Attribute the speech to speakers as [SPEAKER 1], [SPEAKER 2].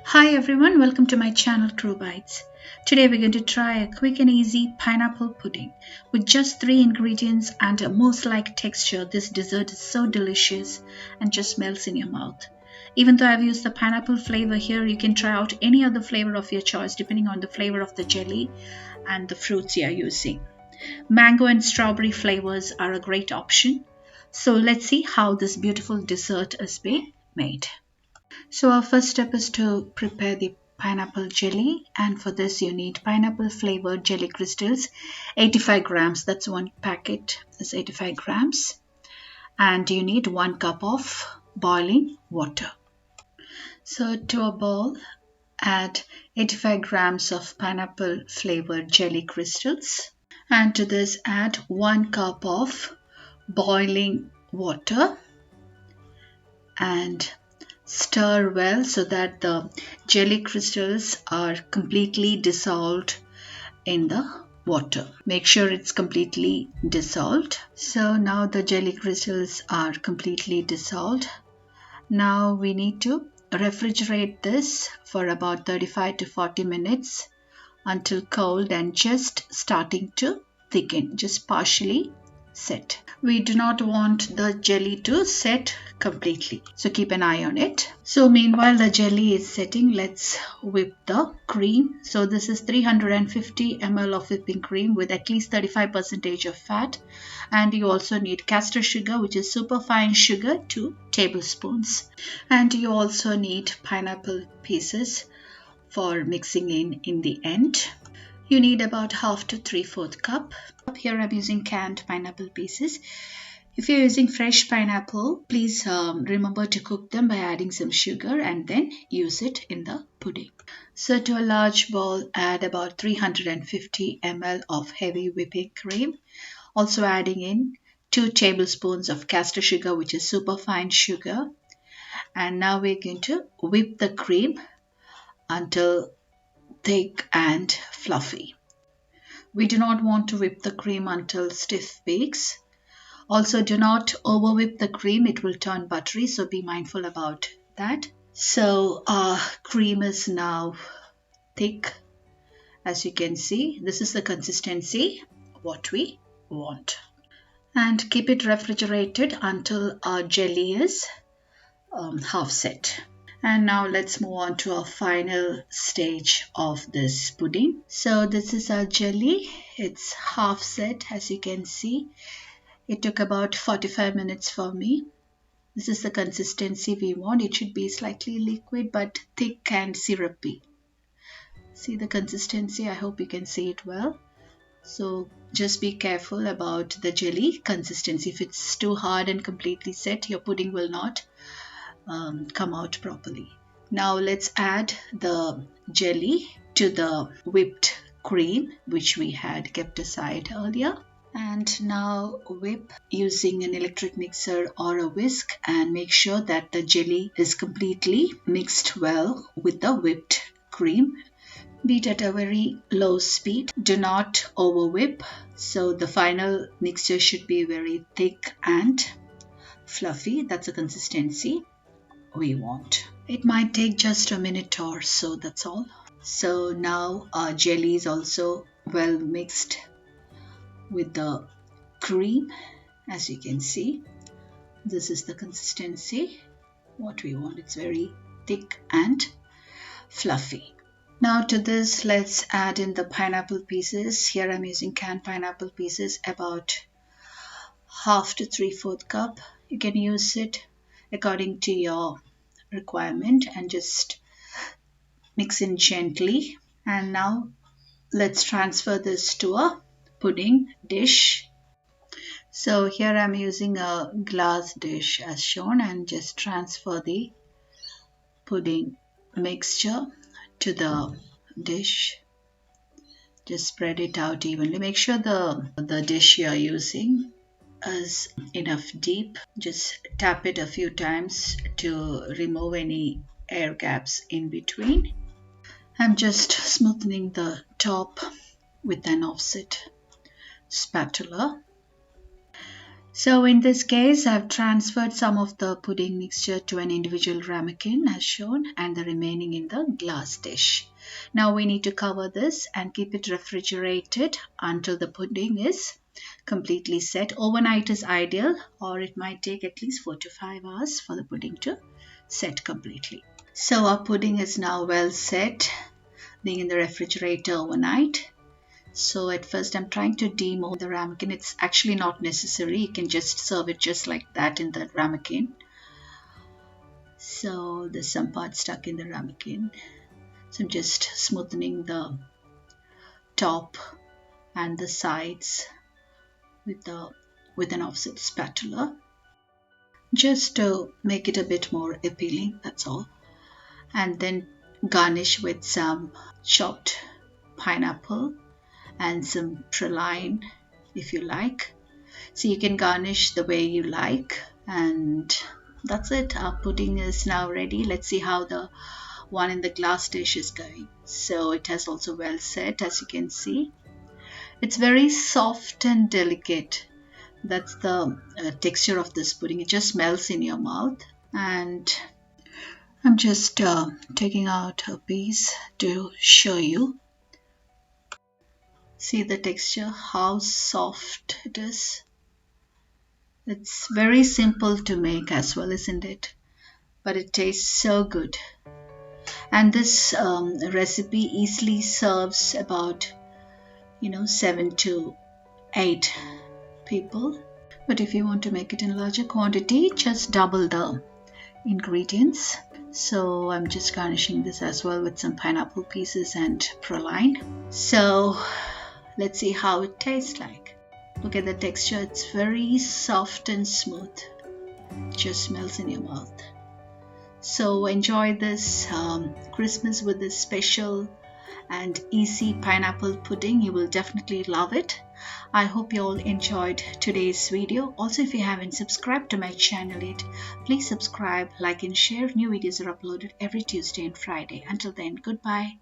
[SPEAKER 1] Hi everyone, welcome to my channel True Bites. Today we're going to try a quick and easy pineapple pudding. With just 3 ingredients and a mousse-like texture, this dessert is so delicious and just melts in your mouth. Even though I've used the pineapple flavor here, you can try out any other flavor of your choice depending on the flavor of the jelly and the fruits you are using. Mango and strawberry flavors are a great option. So let's see how this beautiful dessert is being made. So our first step is to prepare the pineapple jelly, and for this you need pineapple flavored jelly crystals, 85 grams. That's one packet is 85 grams, and you need 1 cup of boiling water. So to a bowl, add 85 grams of pineapple flavored jelly crystals, and to this add 1 cup of boiling water and stir well so that the jelly crystals are completely dissolved in the water. Make sure it's completely dissolved. So now the jelly crystals are completely dissolved. Now we need to refrigerate this for about 35 to 40 minutes until cold and just starting to thicken, just partially set. We do not want the jelly to set completely, so keep an eye on it. So meanwhile the jelly is setting, let's whip the cream. So this is 350 ml of whipping cream with at least 35% of fat, and you also need castor sugar, which is super fine sugar, 2 tablespoons, and you also need pineapple pieces for mixing in the end. You need about half to 3/4 cup. Here I'm using canned pineapple pieces. If you're using fresh pineapple, please remember to cook them by adding some sugar and then use it in the pudding. So to a large bowl, add about 350 ml of heavy whipping cream. Also adding in 2 tablespoons of castor sugar, which is super fine sugar. And now we're going to whip the cream until thick and fluffy. We do not want to whip the cream until stiff peaks. Also, do not over whip the cream, it will turn buttery, so be mindful about that. So our cream is now thick. As you can see, this is the consistency what we want. And keep it refrigerated until our jelly is half set. And now let's move on to our final stage of this pudding. So this is our jelly. It's half set, as you can see. It took about 45 minutes for me. This is the consistency we want. It should be slightly liquid but thick and syrupy. See the consistency? I hope you can see it well. So just be careful about the jelly consistency. If it's too hard and completely set, your pudding will not come out properly. Now let's add the jelly to the whipped cream which we had kept aside earlier, and now whip using an electric mixer or a whisk and make sure that the jelly is completely mixed well with the whipped cream. Beat at a very low speed. Do not over whip, so the final mixture should be very thick and fluffy. That's the consistency we want. It might take just a minute or so, that's all. So now our jelly is also well mixed with the cream. As you can see, this is the consistency what we want. It's very thick and fluffy. Now to this, let's add in the pineapple pieces. Here I'm using canned pineapple pieces, about half to 3/4 cup. You can use it according to your requirement and just mix in gently. And now let's transfer this to a pudding dish. So here I'm using a glass dish as shown, and just transfer the pudding mixture to the dish. Just spread it out evenly. Make sure the dish you're using is enough deep. Just tap it a few times to remove any air gaps in between. I'm just smoothing the top with an offset spatula. So in this case, I've transferred some of the pudding mixture to an individual ramekin as shown and the remaining in the glass dish. Now we need to cover this and keep it refrigerated until the pudding is completely set. Overnight is ideal, or it might take at least 4 to 5 hours for the pudding to set completely. So our pudding is now well set, being in the refrigerator overnight. So at first I'm trying to demold the ramekin. It's actually not necessary. You can just serve it just like that in the ramekin. So there's some part stuck in the ramekin. So I'm just smoothing the top and the sides with an offset spatula, just to make it a bit more appealing, that's all. And then garnish with some chopped pineapple and some praline if you like. So you can garnish the way you like, and that's it. Our pudding is now ready. Let's see how the one in the glass dish is going. So it has also well set, as you can see. It's very soft and delicate. That's the texture of this pudding. It just melts in your mouth. And I'm just taking out a piece to show you. See the texture, how soft it is. It's very simple to make as well, isn't it? But it tastes so good. And this recipe easily serves about 7 to 8 people. But if you want to make it in larger quantity, just double the ingredients. So I'm just garnishing this as well with some pineapple pieces and praline. So let's see how it tastes like. Look at the texture, it's very soft and smooth. It just melts in your mouth. So enjoy this Christmas with this special and easy pineapple pudding. You will definitely love it. I hope you all enjoyed today's video. Also, if you haven't subscribed to my channel yet, please subscribe, like and share. New videos are uploaded every Tuesday and Friday. Until then, goodbye.